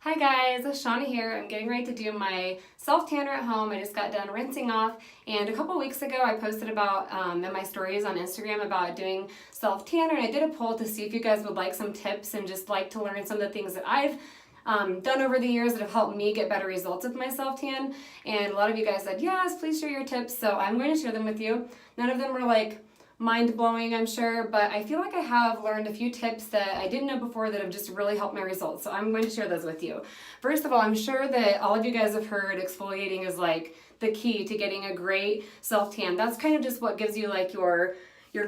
Hi guys, it's Shauna here. I'm getting ready to do my self-tanner at home. I just got done rinsing off, and a couple weeks ago I posted about in my stories on Instagram about doing self-tanner, and I did a poll to see if you guys would like some tips and just like to learn some of the things that I've done over the years that have helped me get better results with my self-tan. And a lot of you guys said, yes, please share your tips, so I'm going to share them with you. None of them were like mind-blowing, I'm sure, but I feel like I have learned a few tips that I didn't know before that have just really helped my results, so I'm going to share those with you. First of all, I'm sure that all of you guys have heard exfoliating is like the key to getting a great self-tan. That's kind of just what gives you like your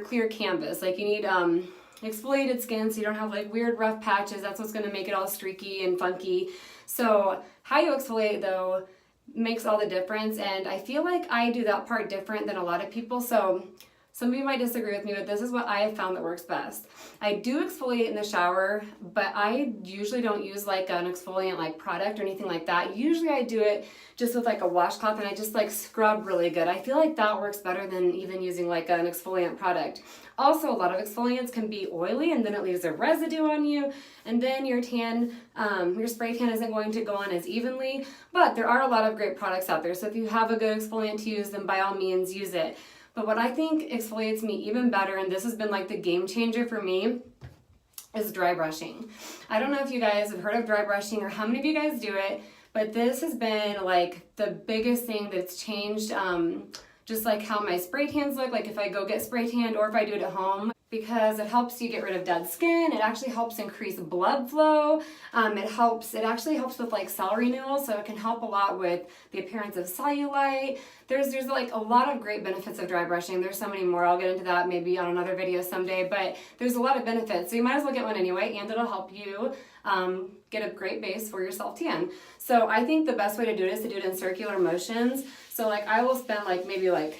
clear canvas. Like you need exfoliated skin so you don't have like weird rough patches. That's what's going to make it all streaky and funky. So how you exfoliate though makes all the difference, and I feel like I do that part different than a lot of people. So some of you might disagree with me, but this is what I have found that works best. I do exfoliate in the shower, but I usually don't use like an exfoliant like product or anything like that. Usually I do it just with like a washcloth and I just like scrub really good. I feel like that works better than even using like an exfoliant product. Also, a lot of exfoliants can be oily and then it leaves a residue on you, and then your tan, your spray tan isn't going to go on as evenly, but there are a lot of great products out there. So if you have a good exfoliant to use, then by all means use it. But what I think exfoliates me even better, and this has been like the game changer for me, is dry brushing. I don't know if you guys have heard of dry brushing or how many of you guys do it, but this has been like the biggest thing that's changed just like how my spray tans look, like if I go get spray tanned or if I do it at home, because it helps you get rid of dead skin. It actually helps increase blood flow. It actually helps with like cell renewal, so it can help a lot with the appearance of cellulite. There's like a lot of great benefits of dry brushing. There's so many more. I'll get into that maybe on another video someday, but there's a lot of benefits. So you might as well get one anyway, and it'll help you get a great base for your self-tan. So I think the best way to do it is to do it in circular motions. So like I will spend like maybe like,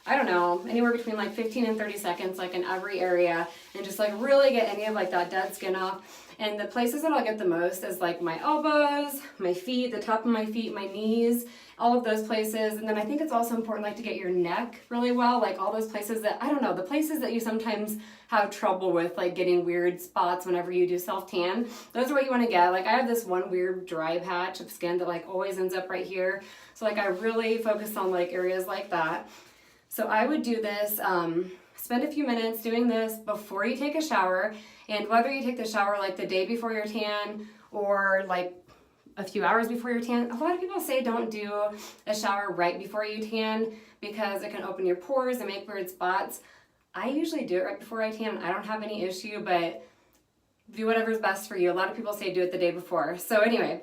I don't know, anywhere between like 15 and 30 seconds like in every area and just like really get any of like that dead skin off. And the places that I'll get the most is like my elbows, my feet, the top of my feet, my knees, all of those places. And then I think it's also important like to get your neck really well, like all those places that, I don't know, the places that you sometimes have trouble with, like getting weird spots whenever you do self-tan. Those are what you want to get. Like I have this one weird dry patch of skin that like always ends up right here. So like I really focus on like areas like that. So I would do this, spend a few minutes doing this before you take a shower, and whether you take the shower like the day before your tan or like a few hours before your tan. A lot of people say don't do a shower right before you tan because it can open your pores and make weird spots. I usually do it right before I tan. I don't have any issue, but do whatever's best for you. A lot of people say do it the day before. So anyway,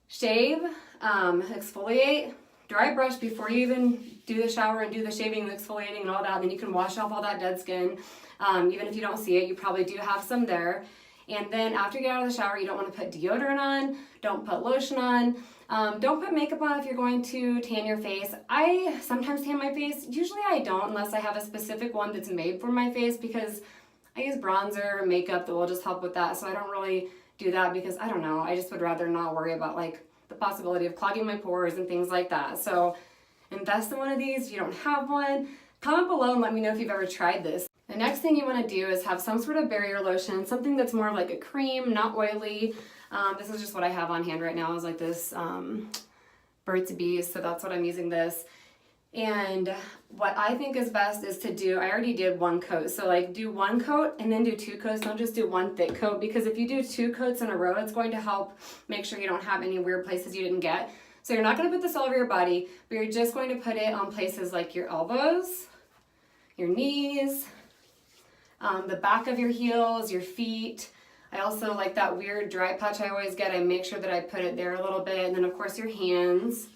shave, exfoliate, dry brush before you even do the shower and do the shaving and exfoliating and all that. Then you can wash off all that dead skin. Even if you don't see it, you probably do have some there. And then after you get out of the shower, you don't want to put deodorant on, don't put lotion on, don't put makeup on if you're going to tan your face. I sometimes tan my face. Usually I don't unless I have a specific one that's made for my face, because I use bronzer, makeup that will just help with that. So I don't really do that because I don't know, I just would rather not worry about like the possibility of clogging my pores and things like that. So invest in one of these. If you don't have one, comment below and let me know if you've ever tried this. The next thing you want to do is have some sort of barrier lotion, something that's more of like a cream, not oily. This is just what I have on hand right now. Is like this Burt's Bees, so that's what I'm using this. And what I think is best is to do, I already did one coat, so like do one coat and then do two coats. Don't just do one thick coat, because if you do two coats in a row, it's going to help make sure you don't have any weird places you didn't get. So you're not going to put this all over your body, but you're just going to put it on places like your elbows, your knees, the back of your heels, your feet. I also like that weird dry patch I always get. I make sure that I put it there a little bit, and then of course your hands.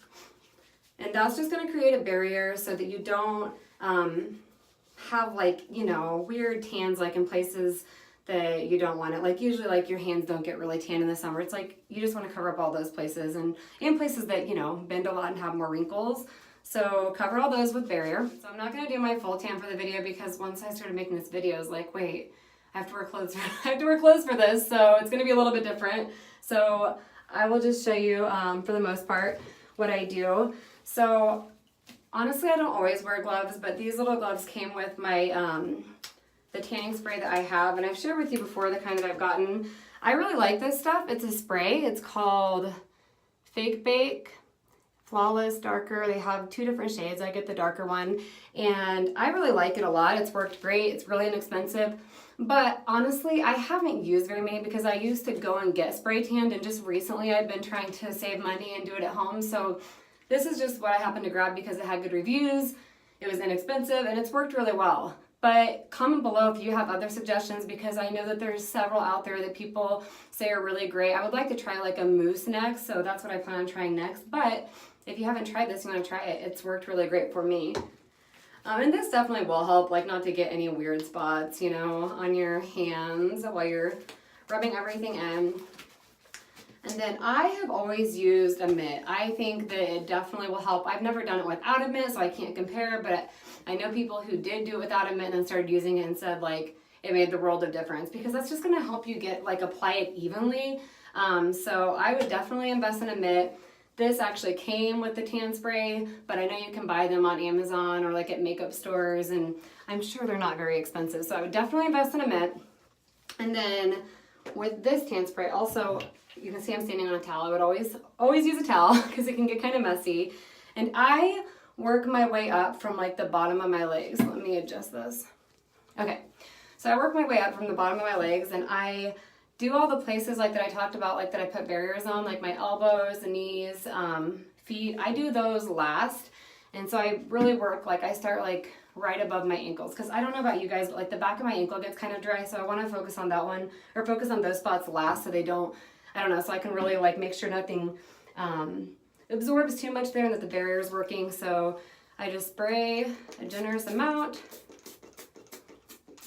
And that's just going to create a barrier so that you don't have like, you know, weird tans like in places that you don't want it. Like usually like your hands don't get really tan in the summer. It's like you just want to cover up all those places, and places that, you know, bend a lot and have more wrinkles. So cover all those with barrier. So I'm not going to do my full tan for the video because once I started making this video, I was like, wait, I have to wear clothes for this. So it's going to be a little bit different. So I will just show you for the most part what I do. So honestly, I don't always wear gloves, but these little gloves came with my the tanning spray that I have, and I've shared with you before the kind that I've gotten. I really like this stuff. It's a spray. It's called Fake Bake Flawless Darker. They have 2 different shades. I get the darker one, and I really like it a lot. It's worked great. It's really inexpensive, but honestly, I haven't used very many because I used to go and get spray tanned, and just recently I've been trying to save money and do it at home. So this is just what I happened to grab because it had good reviews. It was inexpensive, and it's worked really well. But comment below if you have other suggestions, because I know that there's several out there that people say are really great. I would like to try like a mousse next, so that's what I plan on trying next. But if you haven't tried this, you want to try it. It's worked really great for me. And this definitely will help, like not to get any weird spots, you know, on your hands while you're rubbing everything in. And then I have always used a mitt. I think that it definitely will help. I've never done it without a mitt, so I can't compare, but I know people who did do it without a mitt and then started using it and said like it made the world of difference, because that's just gonna help you get like apply it evenly. So I would definitely invest in a mitt. This actually came with the tan spray, but I know you can buy them on Amazon or like at makeup stores, and I'm sure they're not very expensive. So I would definitely invest in a mitt. And then with this tan spray, also, you can see I'm standing on a towel. I would always use a towel because it can get kind of messy. And I work my way up from like the bottom of my legs. Let me adjust this. Okay, so I work my way up from the bottom of my legs, and I do all the places like that I talked about, like that I put barriers on, like my elbows, the knees, feet. I do those last. And so I really work, like I start like right above my ankles, because I don't know about you guys, but like the back of my ankle gets kind of dry, so I want to focus on that one, or focus on those spots last so they don't, I don't know, so I can really like make sure nothing absorbs too much there and that the barrier is working. So I just spray a generous amount.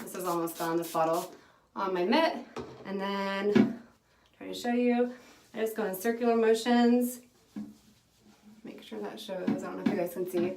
This is almost done, this bottle, on my mitt. And then, try to show you, I just go in circular motions. Make sure that shows, I don't know if you guys can see.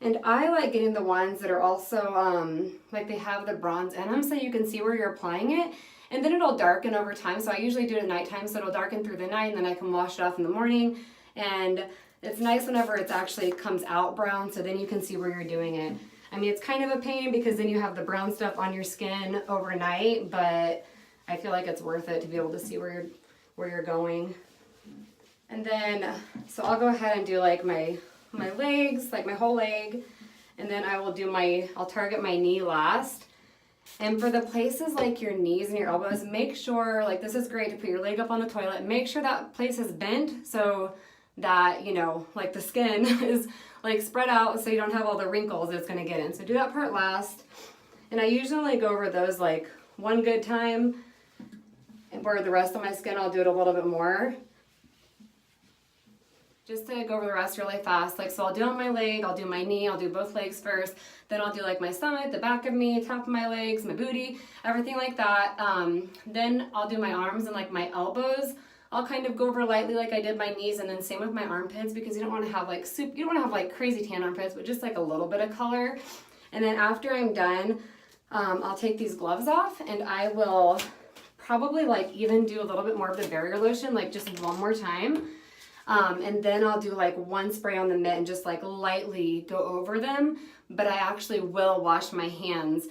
And I like getting the ones that are also, like they have the bronze in them, so you can see where you're applying it. And then it'll darken over time, so I usually do it at nighttime, so it'll darken through the night, and then I can wash it off in the morning. And it's nice whenever it actually comes out brown, so then you can see where you're doing it. I mean, it's kind of a pain because then you have the brown stuff on your skin overnight, but I feel like it's worth it to be able to see where you're going. And then, so I'll go ahead and do like my legs, like my whole leg, and then I'll target my knee last. And for the places like your knees and your elbows, make sure, like this is great to put your leg up on the toilet, make sure that place is bent so that, you know, like the skin is like spread out so you don't have all the wrinkles it's going to get in. So do that part last. And I usually go over those like one good time, and where the rest of my skin I'll do it a little bit more. Just to go over the rest really fast. Like, so I'll do on my leg, I'll do my knee, I'll do both legs first, then I'll do like my stomach, the back of me, top of my legs, my booty, everything like that. Then I'll do my arms and like my elbows. I'll kind of go over lightly like I did my knees, and then same with my armpits, because you don't want to have like you don't want to have like crazy tan armpits, but just like a little bit of color. And then after I'm done, I'll take these gloves off, and I will probably like even do a little bit more of the barrier lotion, like just one more time. And then I'll do like one spray on the mitt and just like lightly go over them, but I actually will wash my hands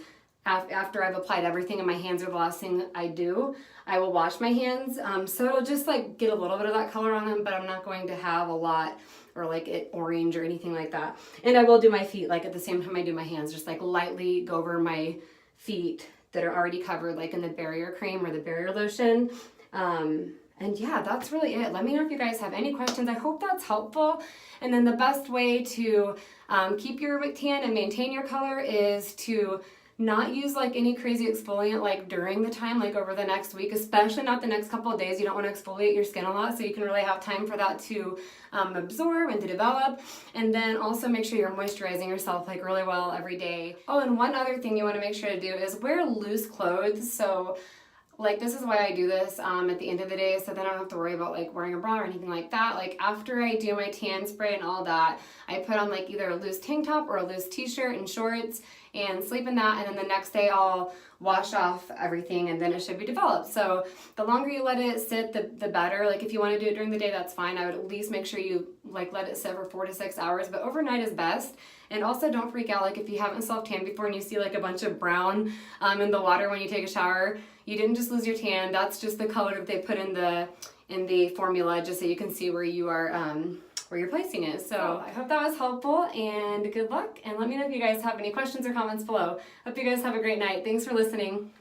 after I've applied everything, and my hands are the last thing I do. I will wash my hands, so it'll just like get a little bit of that color on them, but I'm not going to have a lot or like it orange or anything like that. And I will do my feet like at the same time I do my hands, just like lightly go over my feet that are already covered like in the barrier cream or the barrier lotion. And yeah, that's really it. Let me know if you guys have any questions. I hope that's helpful. And then the best way to keep your tan and maintain your color is to not use like any crazy exfoliant like during the time, like over the next week, especially not the next couple of days. You don't want to exfoliate your skin a lot, so you can really have time for that to absorb and to develop. And then also make sure you're moisturizing yourself like really well every day. Oh, and one other thing you want to make sure to do is wear loose clothes. So like this is why I do this at the end of the day, so then I don't have to worry about like wearing a bra or anything like that. Like after I do my tan spray and all that, I put on like either a loose tank top or a loose t-shirt and shorts and sleep in that, and then the next day I'll wash off everything, and then it should be developed. So the longer you let it sit, the better. Like if you want to do it during the day, that's fine. I would at least make sure you like let it sit for 4 to 6 hours, but overnight is best. And also don't freak out, like if you haven't self-tanned before and you see like a bunch of brown in the water when you take a shower, you didn't just lose your tan. That's just the color that they put in the formula, just so you can see where you are where you're placing it. So I hope that was helpful, and good luck, and let me know if you guys have any questions or comments below. Hope you guys have a great night. Thanks for listening.